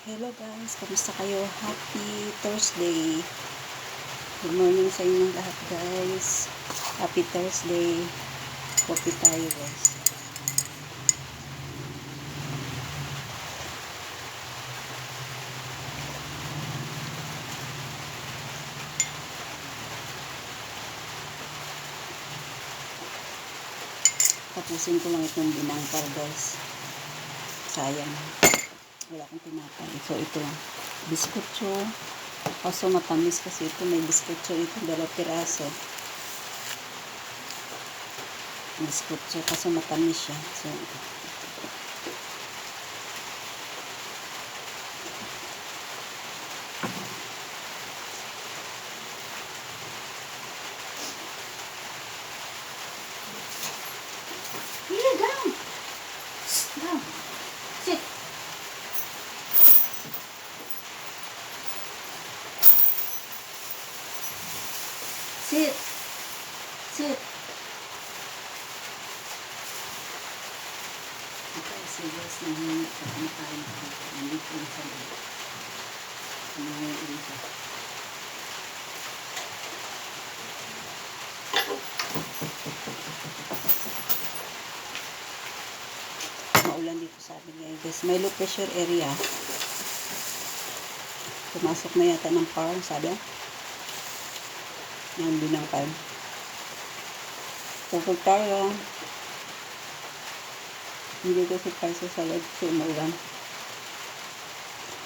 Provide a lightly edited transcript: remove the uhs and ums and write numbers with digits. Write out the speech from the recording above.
Hello guys, kamusta kayo? Happy Thursday. Good morning sa inyong lahat guys. Happy Thursday. Coffee tayo guys. Tapusin ko lang itong binangkar guys. Sayang. Wala akong tinapay. So ito lang. Biskutso. Kaso matamis kasi ito. May biskutso ito. 2 piraso. Biskutso. Kaso matamis siya. So here, down. Down. Sit. Sit. Sit. Okay, so guys, nangyayin sa kumakain ko dito. Nandito yung sa loob. Nangyayin siya. Maulan dito sa amin ngayon guys. May low pressure area. Pumasok na yata ng power, sabi. Yung binangkal. Pupag tayo. Hindi ko si Parsa sa loob kasi umulan.